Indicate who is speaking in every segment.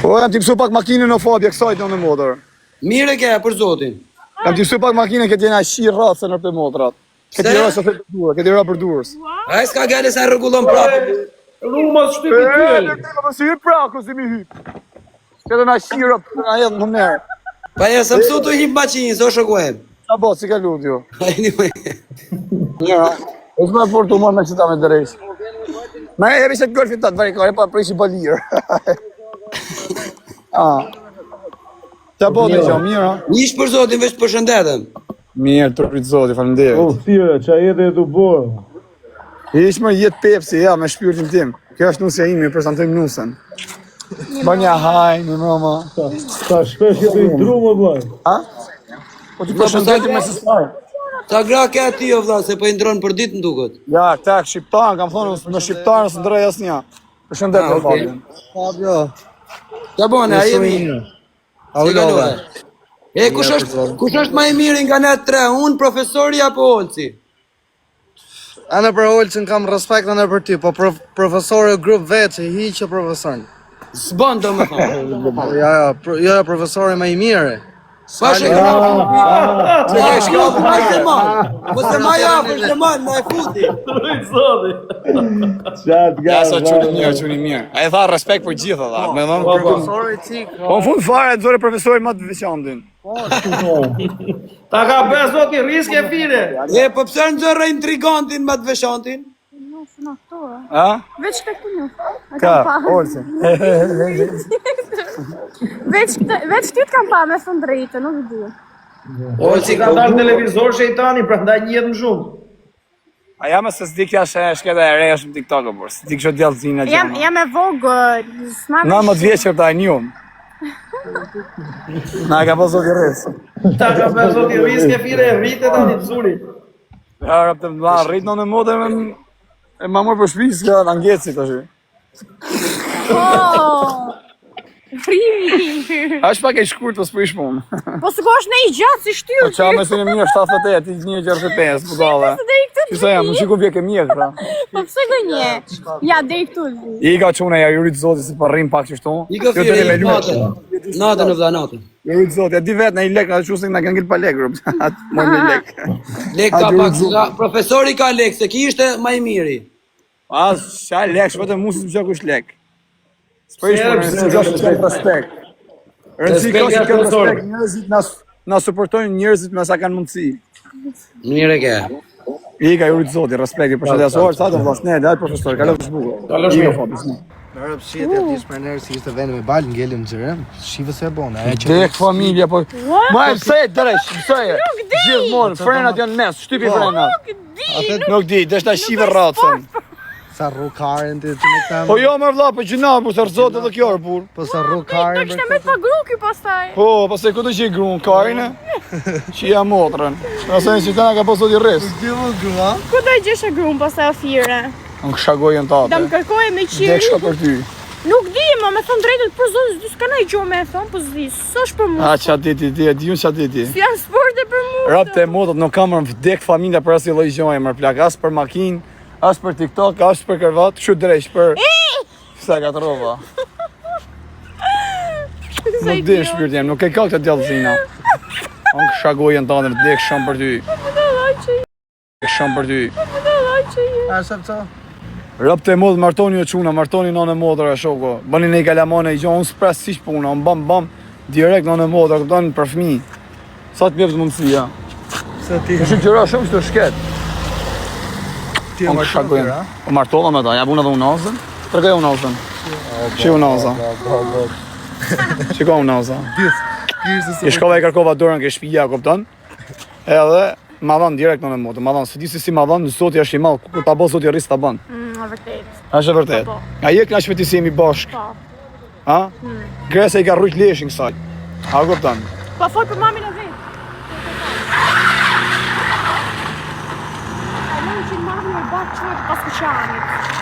Speaker 1: Po, jam t'i mësu pak makinën në fabja kësaj në motor.
Speaker 2: Mire ke, për zotin.
Speaker 1: Jam t'i mësu pak makinën këtë jena shi rratëse në për motrat. Këtë jera së të durë, këtë jera për durës.
Speaker 2: A e s'ka gale sa rregullon prapë.
Speaker 3: Rrumas shtypi tjel.
Speaker 1: Më si hyp pra, ku si mi hyp. Këtë na shi rratë, na jetë në merë.
Speaker 2: Pa e se mësu të hip maqinë, so shokuhem.
Speaker 1: Qa bo, si ka lutë jo.
Speaker 2: Njëra.
Speaker 1: E s'ma për të marrë me qëta me drejsh. Me e rishet golfit të varikare, pa prishi balirë. Qa bo të gjo, mirë,
Speaker 2: Nish për zotin, veç për shëndetën.
Speaker 1: Mirë, të rritë zoti, falenderit.
Speaker 3: O, tjere, qa jetë e të borë.
Speaker 1: Ish më jetë Pepsi, ja, me shpirtin tim. Kjo është nusja imi, prezentojmë nusën. Banja haj, një mama.
Speaker 3: Ta shpesh jetë i drumë, blaj.
Speaker 1: A? Po t'i përshëndetim me sësaj.
Speaker 2: Ta gra ke ati o vla, se po i ndronë për ditë në duket.
Speaker 1: Ja, tek, shqiptarën, kam thonë, me shqiptarën së ndrej asnja. Përshëndetim, Fabio.
Speaker 4: Fabio.
Speaker 2: Qa bone, a jemi? Si kalore? E, kush është ma i miri nga ne tre? Unë, profesori apo Olci?
Speaker 4: Ana për Olcin kam respekt ana për ty, po profesori grup vetë që hiqë profesorin.
Speaker 2: S'bën do me thonë.
Speaker 4: Ja, profesori më i mirë.
Speaker 2: Pashe grafë. E shkallë ma i shëman. Po se ma jafë shëman, ma e futi.
Speaker 3: Rujtë zoti. Qatë
Speaker 1: Ja, sa quni mirë. A e tha respekt për gjitha, dha. Me dhëmë
Speaker 4: Profesori tik.
Speaker 1: Po në fund fare, të zore profesori më të veçantin.
Speaker 3: Ta ka bërë zoti riske fire.
Speaker 2: E, po pëse në zërë intrigantin më të veçantin?
Speaker 1: A?
Speaker 5: Veç të këtu një.
Speaker 1: Ka, Olsi.
Speaker 5: Veç ty t'kam pa me thënë drejtë, nuk di.
Speaker 2: Olci
Speaker 3: Ka dalë televizor shejtani, prandaj njihet më shumë.
Speaker 1: A jam e se s'di kja shketa e reja shumë TikTok-o, por s'di kështë djallë zina gjama.
Speaker 5: Jam e vogël.
Speaker 1: Na më të vjeqër ta e njëm. Na ka po zoti rrisë.
Speaker 3: Ta ka bërë zoti riske fire, rritet tani të zuri.
Speaker 1: Ja, rap të më rritë në modë e ma mërë për shpisë ka në angeci të shi.
Speaker 5: Primi.
Speaker 1: A është pak e shkurt, po s'prish punë.
Speaker 5: Po s'ko është ne i gjatë si shtyrë.
Speaker 1: Po qa me së një mirë 78, ti 165, budale. Qësa jam, më shiku vje ke mjek, pra.
Speaker 5: Po pse gënje? Ja, dej këtu.
Speaker 1: I ka qune, ja jurit zoti, si për rrim pak qështu.
Speaker 2: I ka fire, natën në vla natën.
Speaker 1: Jurit zoti, ja di vetë, na i lek, na qusë na kanë ngil pa lek, rëpë. Atë më një lek.
Speaker 2: Lek ka pak, profesori ka lek, se ki ishte ma i miri.
Speaker 1: As, qa lek, shpete mu si të gjaku është lek. S'prish për rëndësi ka që respekt. Rëndësi ka që këtë respekt, njerëzit na supportojnë njerëzit me sa kanë mundësi.
Speaker 2: Mire ke.
Speaker 1: I ka jurit zoti, respekti, përshëndesor, sa të vlas, ne, dalë profesor, kalot të shbuko. I ka fabis, ne.
Speaker 4: Në rëpë shqetje ati shpër nërë si ishte vene me balë, ngellim të gjërëm, shive se e bona.
Speaker 1: Dek familja, po... Ma e mësej, dresh, mësej. Gjithmonë, frenat janë mes, shtypi frenat. Nuk di, deshta shive ratësën.
Speaker 4: Sa rukaren të nuk temë.
Speaker 1: Po jo më vla, po gjina, po se rëzot edhe kjo pur.
Speaker 4: Po sa rukaren
Speaker 5: Do kishte me të pagruki pastaj.
Speaker 1: Po, pastaj ku të që i grunë, karine, që ja motrën. Nëse në që tëna ka po sot i rrisë.
Speaker 4: Ti më grua?
Speaker 5: Ku do i gjeshe grunë pastaj ofire?
Speaker 1: Në kësha gojën tate.
Speaker 5: Da më kërkoj me
Speaker 1: Dek
Speaker 5: qiri.
Speaker 1: shka për ty.
Speaker 5: Nuk di, me thonë drejtët për zonë, s'di s'ka na i gjo me thonë, po s'di, s'osh për mu.
Speaker 1: A, qa ti, e di unë qa ti.
Speaker 5: Si janë sporte për mu.
Speaker 1: Rap të motët, nuk kam rëmë vdek familja për asë i lojgjojë, mërë plak, asë për makinë, asë për TikTok, asë për kërvat, kështu drejsh për... Sa ka të rova. Nuk di në shpirtin, nuk e ka këtë djallëzina. Unë kësha gojën të anë, vdek shumë për ty. Vdek shumë për ty.
Speaker 4: A, shëpë co?
Speaker 1: Rap të modë, martoni o quna, martoni në modër e shoko. Bëni ne i kalamane i gjonë, unë s'pres si shpuna, unë bam, direkt në modër, këtonë për fmi. Sa të mjepës mundësia.
Speaker 4: Se ti...
Speaker 1: Kështë gjëra shumë që të shket.
Speaker 4: Ti e martonë të tëra?
Speaker 1: O martolla me ta, ja buna dhe unazën. Tërkaj unazën. Që unaza. Qiko unaza. I shkova e kërkova dorën ke shpija, kupton? Edhe ma dhanë direkt në motë, ma dhanë, së di si ma dhanë, në zoti është i malë, kur ta bo zoti rrisë ta banë.
Speaker 5: Vërtet.
Speaker 1: Ashtë e vërtet. A je këna shpeti si jemi bashkë.
Speaker 5: Po.
Speaker 1: Ha? Gresa i ka rrujt leshin kësaj. A kupton?
Speaker 5: Po fol për mamin e vetë.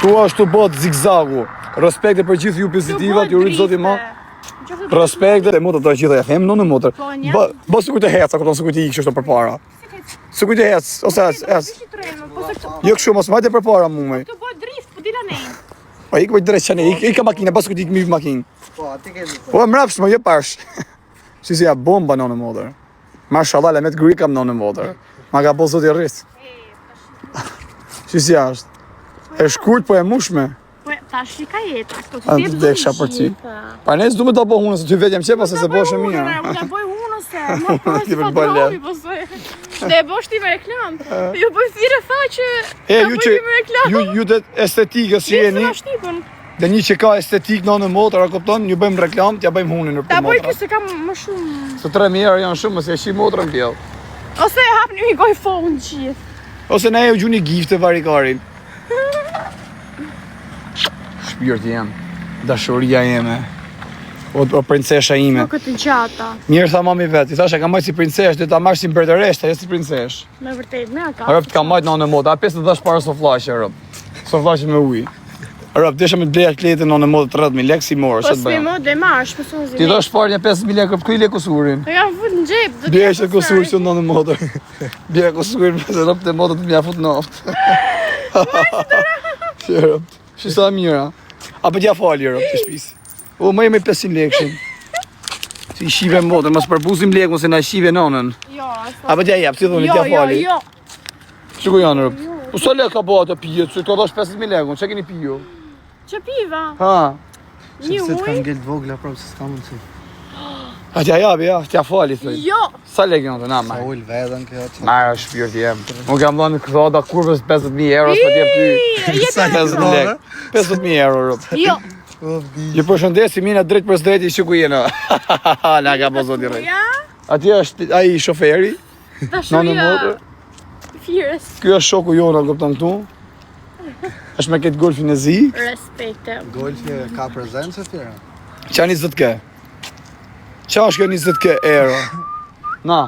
Speaker 1: Tu ashtu bot zigzagu. Respekte për gjithë ju pozitivat, ju rritë zoti ma. Respekte e motët të gjitha e them, në motër. Bo së kujtë heca, këton së kujtë i kështë për para. Së kujtë hec, ose hec. Jo kështu, mos majte për para mu me.
Speaker 5: Të bëjt drift, po dila ne.
Speaker 1: Po i këpëjt drejt që ne, i ka makina, pas kujtë i këmi makinë.
Speaker 4: Po, ati ke di.
Speaker 1: Po, mrapsh më je pash. Si ja bomba në modër. Mashallah, le me të gri kam në modër. Ma ka po zoti rris. Si është? E shkurt po e mushme.
Speaker 5: Po, tash i ka jeta, këto
Speaker 1: A të deksha për ti. Pa ne s'du me ta po hunës, se ty vetë jam qepa se se po shë mirë.
Speaker 5: Unë ta bëj hunës se, më po
Speaker 1: Ti
Speaker 5: si
Speaker 1: për
Speaker 5: po
Speaker 1: bëj
Speaker 5: drovi, po se. Dhe e bosh ti me reklam. Ju bëj thire faqe,
Speaker 1: E,
Speaker 5: ta
Speaker 1: ju
Speaker 5: bëj
Speaker 1: që,
Speaker 5: ti me reklam.
Speaker 1: ju të estetikës që jeni,
Speaker 5: Nisë shtipën.
Speaker 1: dhe një që ka estetik në motor, a kupton, ju bëjmë reklam, t'ja bëjmë hunën në
Speaker 5: Ta
Speaker 1: për
Speaker 5: bëj
Speaker 1: motra.
Speaker 5: kësë kam më shumë.
Speaker 1: Se 3.000 euro janë shumë, se e shi motrën pjell.
Speaker 5: Ose e hap një goj fonë gjithë.
Speaker 1: Ose ne e u gjuni gifte varikarin. Shpirti jam, dashuria jeme, o princesha ime.
Speaker 5: Më këtë gjata.
Speaker 1: Mirë tha mami vetë, i thashe ka majtë si princesh, dhe ta marrë si mbretëresht, ajo si princesh.
Speaker 5: Me vërtet, me aka.
Speaker 1: Rëp t'ka majtë në modë, a 50 dash para soflaqe, rëp. Soflaqe me ujë. Rëp, desha me bleja kletin në modë 30.000 lekë si morë,
Speaker 5: Po
Speaker 1: që të
Speaker 5: s'mi
Speaker 1: bëjmë.
Speaker 5: më dhe marsh, për sonë
Speaker 1: Ti do shpar një 50.000 lekë, ku i le kusurin?
Speaker 5: E kam fut në gjep, do
Speaker 1: Bje që kusur që në modë. Bje kusurin, se rëp të modë të mja fut naftë. Që rëp, që sa mira. A për t'ja fali rëp të shpisë. O, më jemi 500 lekë shumë. Si i shive modë, mos përbuzim lekë, se na shive nënën.
Speaker 5: Jo,
Speaker 1: A për t'ja jep, si dhoni, t'ja fali.
Speaker 5: jo.
Speaker 1: Që ku janë rëp? U sa lekë ka bo atë pijet, që t'ka dash 50.000 lekë, që keni piju?
Speaker 5: Që piva?
Speaker 1: Ha,
Speaker 5: Një
Speaker 4: Se t'ka
Speaker 5: uj?
Speaker 4: ngell vogla prapë se s'ka mundësi.
Speaker 1: a t'ja jabi, ja, t'ja fali, thëj.
Speaker 5: Jo.
Speaker 1: Sa lekë janë të na,
Speaker 4: Sa
Speaker 1: marë?
Speaker 4: ull vedën kjo që.
Speaker 1: Marë, shpirti jem. Unë kam dhënë këta kurvës 50.000 euro, s'po t'jep ty.
Speaker 5: Sa
Speaker 1: 50.000 lekë. 50.000 euro, rëp.
Speaker 5: Jo.
Speaker 1: Ju përshëndesi mina drejt për drejti që ku jena. Na ka po zoti rrej.
Speaker 5: Ja?
Speaker 1: Ati është ai shoferi, në
Speaker 5: Dashuria
Speaker 1: motor.
Speaker 5: Fires.
Speaker 1: Ky është shoku jona, kupton këtu. Është me këtë golfin e zi.
Speaker 5: Respekte.
Speaker 4: Golfi ka prezencë tjera.
Speaker 1: Qa 20k? Qa është kjo 20k euro? Na,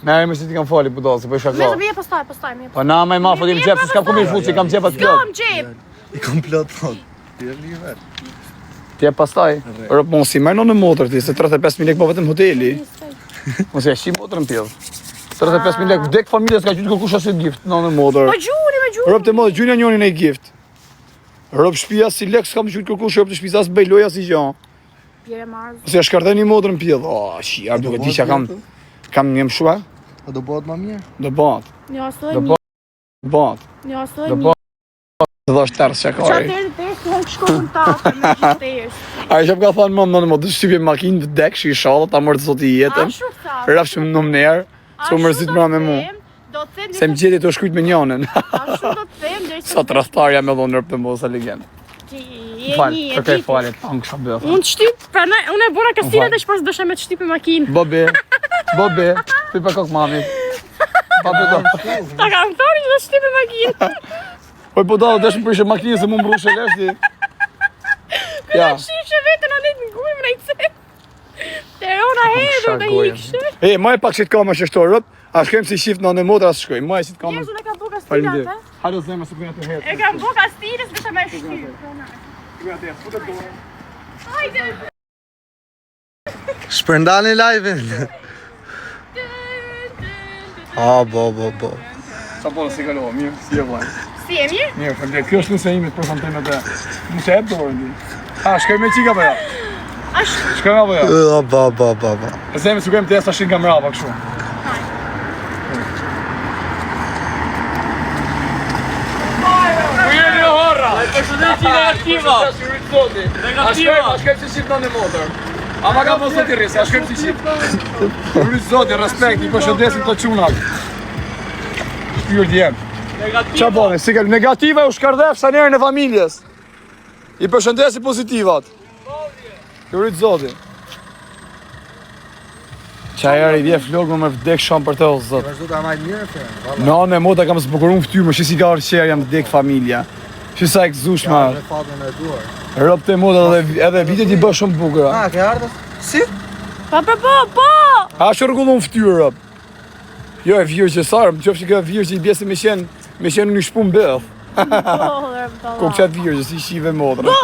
Speaker 1: merë me si ti kam fali budallë, se po i
Speaker 5: Me
Speaker 1: shaka.
Speaker 5: të bje pastaj, me.
Speaker 1: Po na me ma fotim gjepë, se s'kam komi futë, se kam gjepat
Speaker 5: S'kam
Speaker 1: plot.
Speaker 5: gjep.
Speaker 4: I kom plot thot. Tjerë livet.
Speaker 1: Ti e pastaj, rëp mos si merë në motor ti, se 35.000 lekë po vetëm hoteli. Mos e shi motorën pjell. 35.000 lekë, vdek familjes ka qytë kërkush asit gift në motor.
Speaker 5: Po gjuri, me gjuri.
Speaker 1: Rëp të modë, gjynja njonin e gift. Rëp shpia si lek s'kam qytë kërkush, rëp të shpisa s'bëj loja si gjan.
Speaker 5: Pjere marrë.
Speaker 1: Ose ja shkardhe një modrën pjell. O, shi, arë duke di që kam njëm shua,
Speaker 4: A do bëhet më mirë?
Speaker 1: do bat,
Speaker 5: Një asë
Speaker 1: do
Speaker 5: dhe një.
Speaker 1: bat,
Speaker 5: Një asë
Speaker 1: do
Speaker 5: dhe një.
Speaker 1: bat. Të dhash tërë që
Speaker 5: Qa
Speaker 1: kari.
Speaker 5: tërë të esë, hëmë shkohën tapë, me gjithë të esë.
Speaker 1: A i që ka thonë më në të shtypje makinë, vdek, shi shalë, ta mërë të zoti jetën.
Speaker 5: Ashtu tha.
Speaker 1: Raf shumë në mnerë, s'u mërzit mëra me mu.
Speaker 5: Do të them,
Speaker 1: Se më gjeti të shkujt me njonën.
Speaker 5: ashtu do të them, dhe
Speaker 1: Sa të rastarja me dhonë rëpë të mos e legend.
Speaker 5: Je
Speaker 1: Falë,
Speaker 5: një, e
Speaker 1: kërkaj
Speaker 5: gjithë.
Speaker 1: falet, angë shumë bëthë.
Speaker 5: Unë të shtyp, pra unë e bora kastinë
Speaker 1: Falë.
Speaker 5: dhe shpas dësha me të shtyp e makinë.
Speaker 1: Bobe, bobe, për për kokë mami. Bobe do.
Speaker 5: Ta kam thoni që do shtyp e makinë.
Speaker 1: Oj, po da, deshëm përshë makinë se mu më brushe leshti. Ja.
Speaker 5: Shifshe vetën anet në gujmë në i cep. Te rona hedhur dhe
Speaker 1: gojen.
Speaker 5: ikshë.
Speaker 1: E, maj pak që t'kama që shto rëp, a shkojmë si shift në motra së shkojmë, maj si t'kama.
Speaker 5: Njerëzun e ka bo kastinë
Speaker 1: Faleminderit.
Speaker 5: atë.
Speaker 1: Hajde zemë se kujna të hetë.
Speaker 5: E kam bo kastinës dhe të me shtyp.
Speaker 1: Kujna të hetë, futet dorë.
Speaker 5: Hajde.
Speaker 4: Shpërndani live-in. Bo.
Speaker 1: Sa po si kalova, mirë, si e vlajnë.
Speaker 5: Si e mirë?
Speaker 1: Mirë, faleminderit. Kjo është nëse imit për fantemet e... Më të hebë dorë, ndi. A, shkojmë me qika për ja?
Speaker 5: Ashtu.
Speaker 1: Shkojmë apo ja?
Speaker 4: Bo.
Speaker 1: E zemë se kujmë të jesë ashin kamerava kështu. Ujeni o horra!
Speaker 3: Përshëndetje negativa.
Speaker 1: A shkojmë si shift në motor. A ma ka po zoti rrisë, a shkojmë si shift. Rrisë zoti, respekt, i përshëndesim të qunat. Shpyrë djemë. Qa bone, si kelë negativa u shkardef sa njerën e familjes. I përshëndesi pozitivat. Ju rritë zoti. Qa erë i vje flokë më vdek shumë për të o zot.
Speaker 4: Vazhdo ta majt mirë fjalë.
Speaker 1: Në anë e mota kam zbukurun ftyrë, që si ka arqerë jam vdek familja. Që sa e këzushma.
Speaker 4: Me fatën e duar.
Speaker 1: Rëp të mota edhe vitet i bë shumë bukura.
Speaker 4: Ah, ke ardhur? Si?
Speaker 5: Po!
Speaker 1: A që rëgullon ftyrë rëp. Jo e vjërë që sarë, më qofë që ka vjërë që i bjesë me qenë një shpun bëth. Ku qatë vjërë që si shive modrë.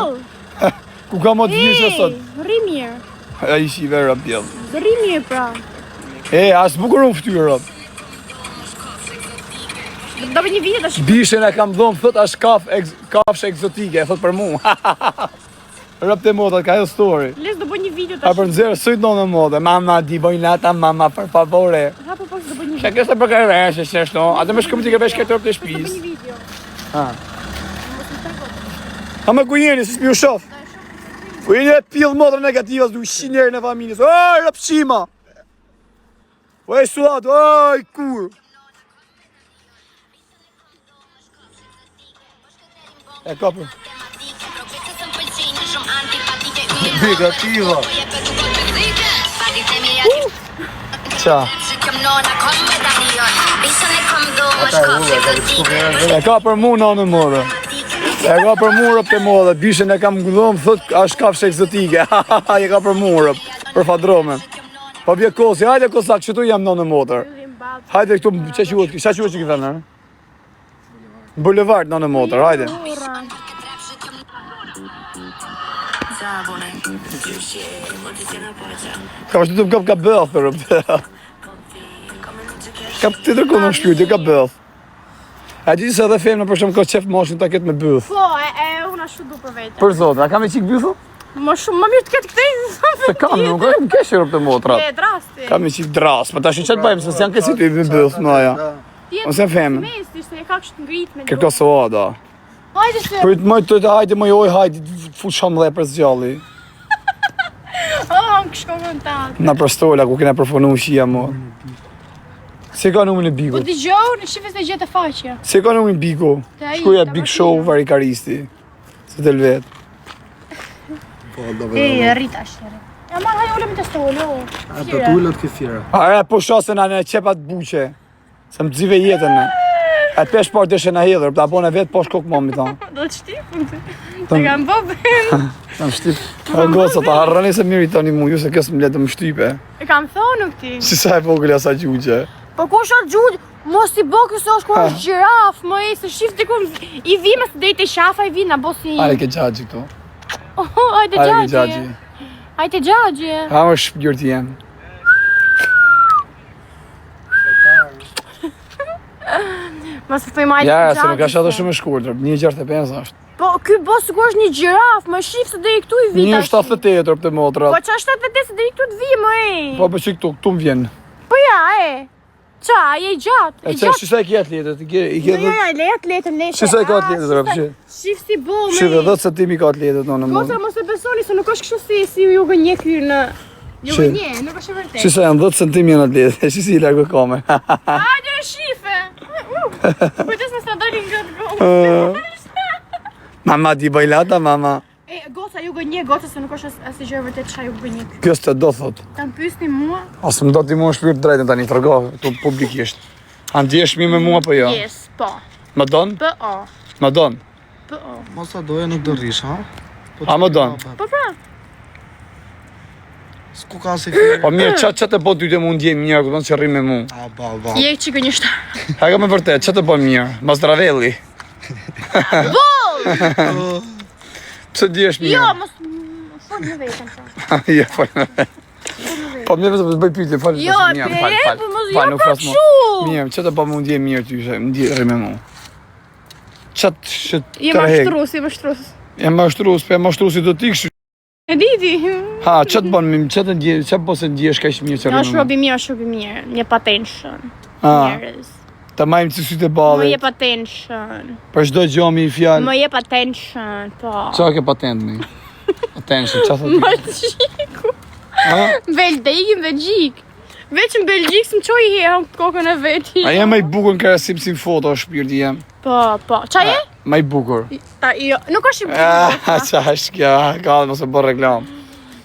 Speaker 1: Ku ka mod vjërë që sot.
Speaker 5: Rri mirë.
Speaker 1: A i shive rëp bjellë.
Speaker 5: Rri mirë pra.
Speaker 1: E, a së bukurun ftyrë rëp.
Speaker 5: Do për një vite të shqipë.
Speaker 1: Bishën e kam dhonë, thot është kafshë egzotike, e thot për mu. Rëp të modat, ka jo story.
Speaker 5: Les do bëj një video
Speaker 1: A
Speaker 5: tash.
Speaker 1: për nëzirë, sëjt në në modë. Mama, di bojnë lata, mama, për favore.
Speaker 5: Ha po do bëj një
Speaker 1: Shka
Speaker 5: video.
Speaker 1: kështë për kërvesh, e sheshto. A të më shkëm t'i kërvesh këtë rëp të
Speaker 5: Do bëj
Speaker 1: shpis.
Speaker 5: një video.
Speaker 1: Ha. A me ku jeni, si s'pi u shof? Ku jeni e pillë modrë negativa, s'du 100 njerë në familjes. Oj, rëpshima! Oj, suat, oj, kur! E kapër.
Speaker 4: Negativa.
Speaker 1: Qa? E ka për mu në modë. E ka për mu rëp të modë. Bishën e kam ngullon, thot, është kafshë egzotike. E ka për mu rëp, për fadrome. Po bje kosi, hajde kosak, qëtu jam në modër. Hajde këtu, që quhet që ki thënë? Boulevard në modër, hajde. Ka është të ka bëth, rëp. Ka të tërku në shpjut, ka bëth. A di se edhe femna për shumë ka qef moshin ta ketë me bëth.
Speaker 5: Po, unë ashtu du për vete.
Speaker 1: Për zotë, a kam e qik bëthu?
Speaker 5: Më mirë të ketë këtej.
Speaker 1: Se kam, nuk e më keshë rëp të motrat.
Speaker 5: E drasti.
Speaker 1: Kam e qik dras, pa tash që të bëjmë, se s'janë kësi të i bëth, në aja. Ose në femë.
Speaker 5: Mes, ishte e ka kështë ngrit me
Speaker 1: Kërko so ada.
Speaker 5: Hajde se.
Speaker 1: Për të mëjtë të hajde më joj, hajde, fut shumë dhe për zgjalli.
Speaker 5: Më këshkon ta.
Speaker 1: Na për stola, ku kena përfonu shia mo. Se ka numën e
Speaker 5: Po
Speaker 1: Bigut?
Speaker 5: t'i gjohë në shifës e gjetë e faqja.
Speaker 1: Se ka numën e Bigu?
Speaker 5: Te ai,
Speaker 1: Shkuja
Speaker 5: te
Speaker 1: Big
Speaker 5: makinë.
Speaker 1: Show varikaristi. Se del vetë.
Speaker 5: Rita shere. Ja marrë hajë ullëm të stolo.
Speaker 4: Ato tullat ke fjera.
Speaker 1: Are, po shosën anë e qepat buqe. Se më dzive jetën në. E pesh par dëshe në hedhër, ta bone vetë posh kokë mami ta.
Speaker 5: Do të shtipën të. Të kam bëbën.
Speaker 1: Tam shtip. E goca, ta harrani se miri tani mu, ju se kësë më letë më shtype.
Speaker 5: E kam thonë këti.
Speaker 1: Si sa e vogël asa gjugje.
Speaker 5: Po ku është gjudë? Mos i bo kësë është ku është gjiraf, më e se shifë të ku i vime se dhejtë i shafa i vina, bo si...
Speaker 1: Are ke gjagji këto.
Speaker 5: Ajde
Speaker 1: Are ke
Speaker 5: gjagje.
Speaker 1: gjagji.
Speaker 5: Ajde gjagje.
Speaker 1: Ha më shpjur ti jem.
Speaker 5: Mos të thujmë ajde
Speaker 1: Ja,
Speaker 5: gjagje.
Speaker 1: se më ka shatë shumë e shkurtër, 1.65 është.
Speaker 5: Po ky bo së ku është një gjiraf, më shifë se dhe i këtu i vita.
Speaker 1: 1.78 për të
Speaker 5: Po
Speaker 1: motrat.
Speaker 5: qa 78 se dhe i këtu të vi, më e.
Speaker 1: Po për që këtu më vjen.
Speaker 5: Po ja, e. Qa, je i gjatë.
Speaker 1: E që shisa i kjetë letët, i
Speaker 5: Jo,
Speaker 1: kjetë...
Speaker 5: jo, le atletën, le.
Speaker 1: Shisa i ka atletët, rëpë që.
Speaker 5: Shif si bo, me.
Speaker 1: Shive, 10 cm ka atletët në
Speaker 5: Goca
Speaker 1: mund.
Speaker 5: mos e besoni se nuk është kështu si ju gënje ky në... Ju
Speaker 1: Shi.
Speaker 5: gënje, nuk është e vërtet.
Speaker 1: Shisa janë 10 cm në atletët, e shisi i largë kome.
Speaker 5: Hajde shife. Kujdes me sa dalin gjatë gomë.
Speaker 1: Mama, di bajlata, mama.
Speaker 5: E, goca ju gënje, goca se nuk është asë gjë e vërtet çfarë ju gënje ky.
Speaker 1: Kjo s'te do thot.
Speaker 5: Ta më pyesni mua?
Speaker 1: Asë më do t'i mua shpirt drejtën tani, të rgohë, këtu publikisht. A ndjesh mi me mua për jo?
Speaker 5: Yes, po.
Speaker 1: Më don?
Speaker 5: Po.
Speaker 1: Më don?
Speaker 5: Po.
Speaker 4: Mos a doja nuk do rish, ha?
Speaker 1: A më don?
Speaker 5: Po pra.
Speaker 4: S'ku ka se fjera.
Speaker 1: Po mirë, që të po ty të mund ndjem mirë, këton që rrim me mu.
Speaker 4: A, ba.
Speaker 5: Je çik gënjeshtar.
Speaker 1: Ha ka me vërtet, që të po mirë? Mazdravelli. Pse ndjesh mirë?
Speaker 5: Jo, mos fol në vetëm pra.
Speaker 1: Jo, falë. Po mirë vetëm të bëj pyetje, falë.
Speaker 5: Jo, po mos jo pra kështu.
Speaker 1: Mirë, që të po mund ndjem mirë ty, që ndjerë me mu. Qatë që
Speaker 5: Je
Speaker 1: të rehek.
Speaker 5: mashtrus.
Speaker 1: Jam mashtrus, po jam mashtrus i do t'i kështu.
Speaker 5: E diti.
Speaker 1: Ha, që të bon, që të ndje, që po se ndjesh ka ishë mirë që
Speaker 5: Jo,
Speaker 1: rrim me mu.
Speaker 5: shobi mirë, shobi mirë. Je pa tension.
Speaker 1: Ah.
Speaker 5: Njerëz.
Speaker 1: Ta majmë që sytë e
Speaker 5: Më
Speaker 1: ballit,
Speaker 5: je pa tension.
Speaker 1: për çdo gjomi i fjalë.
Speaker 5: Më je pa tension, po.
Speaker 1: Qa ke patent mi? Attention, qa thot
Speaker 5: Më
Speaker 1: ti?
Speaker 5: gjiku.
Speaker 1: Ha?
Speaker 5: Vel, dhe ikim Belgjik. Veç në Belgjik s'më qoj i herë kokën e veti.
Speaker 1: A jem ma i bukur në krasim si foto, shpirti jem.
Speaker 5: Po. Qa je?
Speaker 1: Ma i bukur.
Speaker 5: Jo, nuk është i
Speaker 1: Ah,
Speaker 5: bukur.
Speaker 1: qa është kja, ka dhe mos e bërë reklam.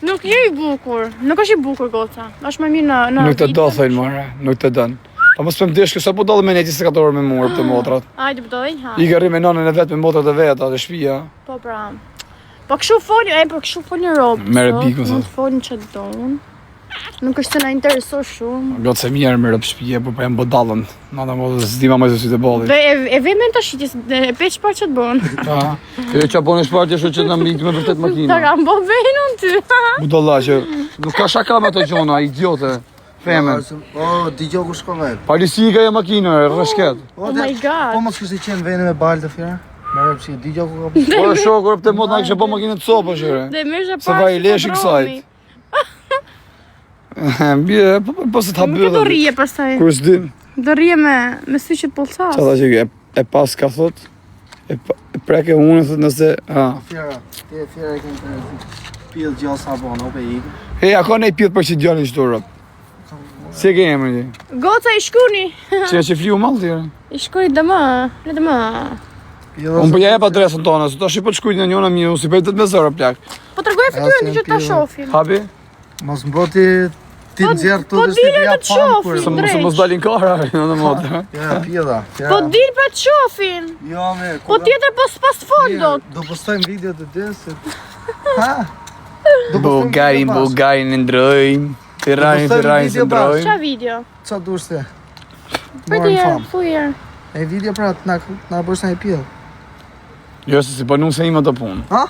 Speaker 5: Nuk je i bukur. Nuk është i bukur, goca. Është më mirë në
Speaker 1: Nuk të
Speaker 5: vite.
Speaker 1: do, thojnë more, nuk të dënë. Pa mos për më deshkë, sa po dalë me neti se ka të orë me murë për të motrat.
Speaker 5: Ajde, po do dhe një ha.
Speaker 1: I ka rri me nonën e vetë me motrat e veta, dhe shpia.
Speaker 5: Po, pra. Po kështu folin, po kështu folin robë.
Speaker 1: Mere
Speaker 5: sot,
Speaker 1: bikun,
Speaker 5: mund
Speaker 1: thot.
Speaker 5: të folin që donë. Nuk është se na intereso shumë.
Speaker 1: Gotë se mirë me rëpë shpije, po pa jam bodalën. Nata mo dhe s'dima me zësit e ballit.
Speaker 5: E ve me në të shqitjes, e pe qëpar që të bënë.
Speaker 1: Ha, e që apone shpartje shu që në mbitë me vërtet
Speaker 5: Ta
Speaker 1: makina.
Speaker 5: kam bo vejnë në ty.
Speaker 1: Budalla që nuk ka shaka me të gjona, idiote. Femen.
Speaker 4: O, digjo ku shko vetë.
Speaker 1: Palisika e makina, rrëshket.
Speaker 5: Oh my god.
Speaker 4: Po mos kështë i qenë vene me balë të fjera? Merë pësi, di gjo ku ka
Speaker 1: Po shoku rëpte motë na kishe po makinë të sopë shire.
Speaker 5: Dhe mirë
Speaker 1: Se vaj lesh i kësajt. Bje, po se ta
Speaker 5: Nuk e do
Speaker 1: bërë.
Speaker 5: rije pastaj.
Speaker 1: Kur s'dim.
Speaker 5: Do rije me syqet pollças.
Speaker 1: Qa ta që e pas ka thot, e preke unë, thot nëse,
Speaker 4: Fjera, ti e fjera e kënë të pjellë gjallë sabon, ope i.
Speaker 1: Hey, a ka nej pjetë për që djallin qëtu rëp? Si e ke emër një?
Speaker 5: Goca i shkuni.
Speaker 1: Që fliu malë tjere?
Speaker 5: I shkoni dëmë, në dëmë.
Speaker 1: Unë për ja e pa adresën tonë, se ta shi po të shkujt në njona mi, unë si pejtë të me zërë plak.
Speaker 5: Po tregoj fytyrën ti që ta shohim.
Speaker 1: Habi?
Speaker 4: Mos mboti ti nxjerr
Speaker 5: po
Speaker 4: këtu dhe
Speaker 5: dile
Speaker 4: ja
Speaker 5: të shohim.
Speaker 1: Se mos dalin kara, në motë.
Speaker 4: Ja, pjella.
Speaker 5: Po dil pa të shohin.
Speaker 4: Jo, me.
Speaker 5: Po tjetër po s'pas fondot.
Speaker 4: Do postojmë video të desit. Ha?
Speaker 1: Bulgarin e ndrojmë. Tiranin se ndrojmë.
Speaker 5: Qa video?
Speaker 4: Qa dush se?
Speaker 5: Për tjerë, fujer.
Speaker 4: E video pra të na bësh në e pjellë.
Speaker 1: Jo, se si panu se ima të punë.
Speaker 4: Ha?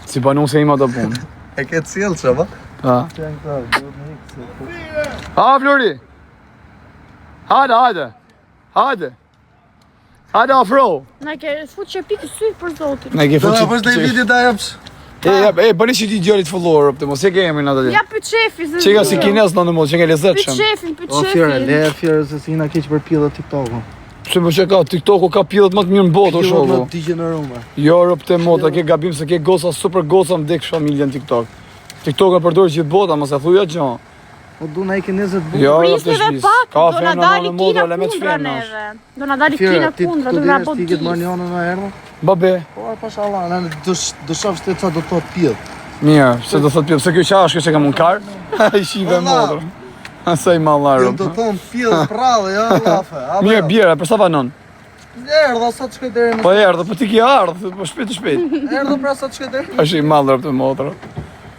Speaker 1: Si panu se ima të punë.
Speaker 4: E ke cilë që, ba?
Speaker 1: Ha. Ha, Flori! Hajde. Hajde, afro!
Speaker 5: Na ke fut që pikë sy për zotin.
Speaker 1: Ne ke
Speaker 4: Do
Speaker 1: fut
Speaker 4: na bësh në e video da jepsh.
Speaker 1: bëni që ti gjallit fëllorë, të mos e ke emrin atë.
Speaker 5: Ja për qefi se
Speaker 1: Që ka si kines në mos, që ka lezetshëm.
Speaker 5: Për
Speaker 4: O fjere,
Speaker 5: qefin.
Speaker 4: le fjere se si na keq për pjellë TikTok-u.
Speaker 1: Pse po që ka TikTok-u ka pjellet më të mirë në botë o shoku.
Speaker 4: Pjellë të degenerume.
Speaker 1: Jo rëp të mota, ke gabim se ke goca super goca më dekë familjen TikTok. TikTok e përdor gjithë bota, mos e thuja gjë.
Speaker 4: O du na i ke 20 bukë.
Speaker 1: Jo, rëp
Speaker 5: Prisni
Speaker 1: të
Speaker 5: dhe
Speaker 1: shpis.
Speaker 5: pak,
Speaker 1: Ka
Speaker 5: do na
Speaker 1: femra
Speaker 5: dali
Speaker 1: në modë,
Speaker 5: kina
Speaker 1: le me të
Speaker 5: kundra
Speaker 1: femnash.
Speaker 5: neve. Do na dali
Speaker 4: Fjere,
Speaker 5: kina
Speaker 4: ti
Speaker 5: kundra,
Speaker 4: të
Speaker 5: do na
Speaker 4: dinesh
Speaker 5: bot
Speaker 4: ti këtë
Speaker 5: kis.
Speaker 4: marionën në erdhë?
Speaker 1: Babe,
Speaker 4: Po, pashallah, në do shofsh të ca do të thot pjellë.
Speaker 1: mirë, se do thot pjell, se kjo qash, kjo që ka mund kar, i shive modër. Asaj mallar.
Speaker 4: Do të thonë pjellë prallë, jo, lafe.
Speaker 1: Mirë, bjera, për sa panon?
Speaker 4: Erdha sa të shkoj deri në...
Speaker 1: Po erdhë, po ti ki ardhë, po shpejt.
Speaker 4: Erdha pra sa të shkoj deri në...
Speaker 1: Është i mallar të modër.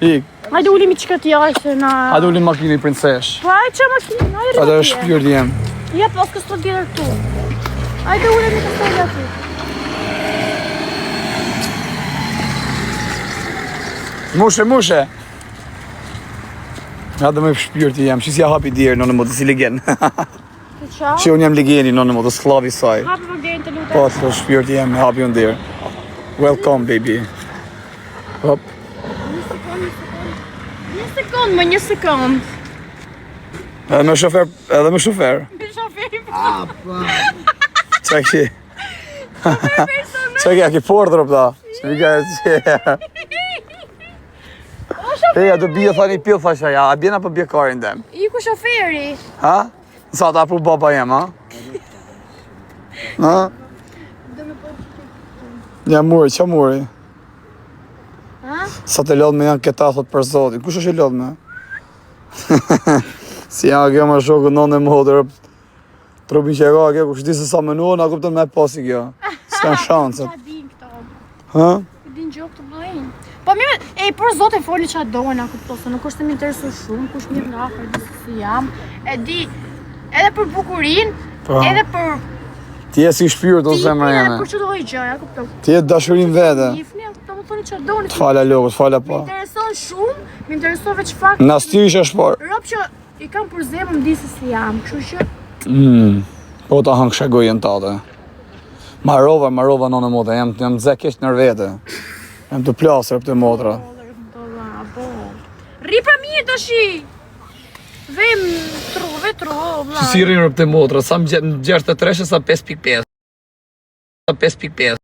Speaker 1: Ik,
Speaker 5: Hajde ulimi qika t'jaj se na...
Speaker 1: hajde ulim makinë i princesh.
Speaker 5: Po hajde qa makinë, hajde
Speaker 1: Hajde
Speaker 5: rrëtje.
Speaker 1: është shpirt jem.
Speaker 5: Ja pas kësto tjetër tu. Hajde ulemi kësto tjetër.
Speaker 1: Mushe. Hajde me shpirt jem, që si ja hapi djerë në modë, si ligen.
Speaker 5: Të qa?
Speaker 1: Që unë jam ligeni në modë, sklavi saj.
Speaker 5: Hapi për gjerin të lutem.
Speaker 1: Po, të shpirt jem, hapi unë djerë. Welcome, baby. Hop.
Speaker 5: Një sekund.
Speaker 1: Edhe me shofer.
Speaker 5: Me shoferi
Speaker 1: Qa ki? Qa ki, a ki portë rëpta? Që mi ka e që... Eja, do bia thani pjell thasha ja, a bjena për bjekarin dem.
Speaker 5: I ku shoferi.
Speaker 1: Ha? Sa ta pru baba jem, ha? Ha? Ja muri, qa muri?
Speaker 5: Ha?
Speaker 1: Sa të lodh me janë këta thot për zotin, kush është e lodh me? Si janë kjo më shoku nënë e modër, trupin që e ka kjo, kush di se sa menuar, na kupton me pasi kjo. S'kan shanset.
Speaker 5: Qa din këto?
Speaker 1: Ha?
Speaker 5: Din gjok të bëjnë. Po mirë, për zotin foli qa dohen a këto, se nuk është të më interesu shumë, kush mirë nga afër, di se si jam. E di, edhe për bukurin,
Speaker 1: Po.
Speaker 5: edhe për
Speaker 1: Ti je si shpirt o zemra
Speaker 5: edhe
Speaker 1: jeme.
Speaker 5: për që dojë gjë, a kupton.
Speaker 1: Ti je dashurin vete.
Speaker 5: Njifni, ta më thoni qa dohen.
Speaker 1: Të fala logët, fala
Speaker 5: Më
Speaker 1: pa.
Speaker 5: intereson shumë, më intereson veç fakt.
Speaker 1: Na sti ishe shpar.
Speaker 5: Rob që i kam për zemër më di se si jam, kështu që
Speaker 1: Po ta hang shagojën tate. Marova në moda, jam të keq nër vete. Jam të plasër për të motra.
Speaker 5: Ri pra mirë të shi! Vem vetru, vla.
Speaker 1: Si rinë për të motra, sa më 63 sa 5.5. Sa 5.5.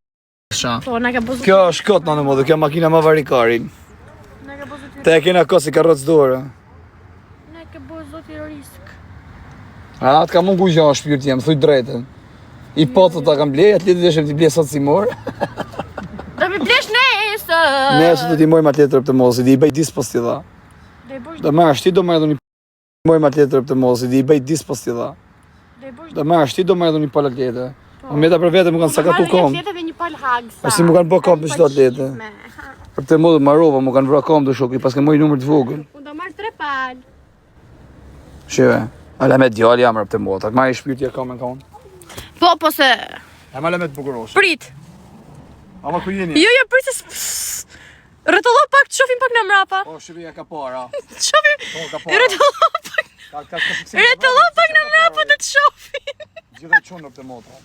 Speaker 1: Sha.
Speaker 5: Po, na ka bozu.
Speaker 1: Kjo është kot në modë, kjo makina më varikarin.
Speaker 5: Na ka bozu ti.
Speaker 1: Te e kena kosi ka rëcë dorë.
Speaker 5: Na ka bozu ti risk.
Speaker 1: A, të ka mungu gjo shpirt jem, thuj drejten. I potë ta kam blej, atletit e shem t'i blej sot si morë.
Speaker 5: Do mi blesh nesër.
Speaker 1: Ne që do t'i mojmë atletit rëp të mosi, di i bëj dis pos t'i dha.
Speaker 5: Do i bosh,
Speaker 1: Do marrë shti do marrë dhe një mojmë atletit rëp të mosi, di i bëj dis pos t'i dha.
Speaker 5: do i bosh.
Speaker 1: Do marrë shti do marrë dhe një pal atlete. O meta për vete më kanë sakatu kom.
Speaker 5: Marrë dhe një pal hagsa.
Speaker 1: Po si më kanë bë kom në çdo atlete. Për të modë marrova, më kanë vra kom të shoku, pas ke moj numër të vogël.
Speaker 5: Unë do marrë 3 pal.
Speaker 1: Shive, ala me djali jam rëp të modë, ma i shpirti e kam e kam.
Speaker 5: Po se...
Speaker 1: E ma le me të bukurosh.
Speaker 5: Prit.
Speaker 1: Ama ku jeni?
Speaker 5: Jo, prit se... Rëtullo pak, të shofim pak në mrapa.
Speaker 1: Po, shive ja ka para.
Speaker 5: Të shofim...
Speaker 1: Po, ka para.
Speaker 5: Rëtullo pak... Rëtullo pak në mrapa të të shofim.
Speaker 1: Gjithë e qonë rëp të modë.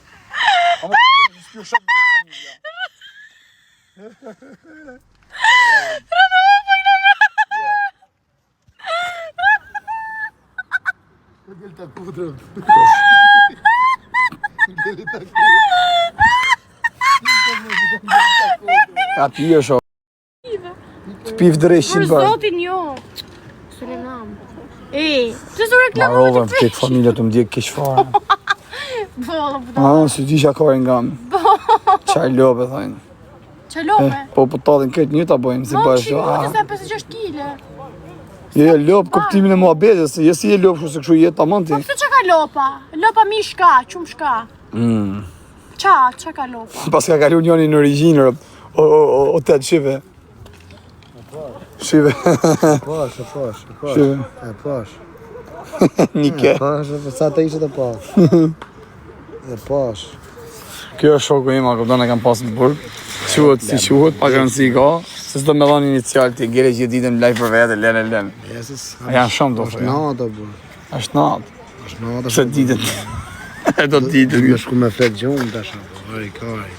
Speaker 1: Ka pije shoh. Të pif drejshin
Speaker 5: Për
Speaker 1: bërë.
Speaker 5: zotin jo. Surinam. Të su reklamu
Speaker 1: Marova, për tek familja të më djekë keq fare.
Speaker 5: Bolla,
Speaker 1: Si ti shakore nga më. Qaj lope, thajnë.
Speaker 5: Qalope.
Speaker 1: Po tadhin këtë një ta bojmë, si bëjë
Speaker 5: Shiko,
Speaker 1: shë.
Speaker 5: që se 56 kile.
Speaker 1: Je lopë kuptimin e muhabetës, se jesi je lopë kështu se kështu jetë tamam ti.
Speaker 5: Po pse që ka lopa? Lopa mi shka, qumë shka. Qa ka lopa?
Speaker 1: Pas ka kalu njoni në origjinë, o të shive. Shive.
Speaker 4: Pash.
Speaker 1: Shive.
Speaker 4: E pash.
Speaker 1: Nike.
Speaker 4: Pash, sa të ishte të pash. E pash.
Speaker 1: Kjo është shoku im, a këpëton e kam pasë në burg. Quhet si quhet, pa garanci ka. Se s'do me dhonë inicial ti, gere që ditën laj për vete, len.
Speaker 4: Jesis.
Speaker 1: Janë shumë do
Speaker 4: Është
Speaker 1: fërë.
Speaker 4: nata, bu.
Speaker 1: Është natë.
Speaker 4: Është nata.
Speaker 1: Pse ditën. E do ditën.
Speaker 4: Më shku me flet gjumë tash. Ai kaj.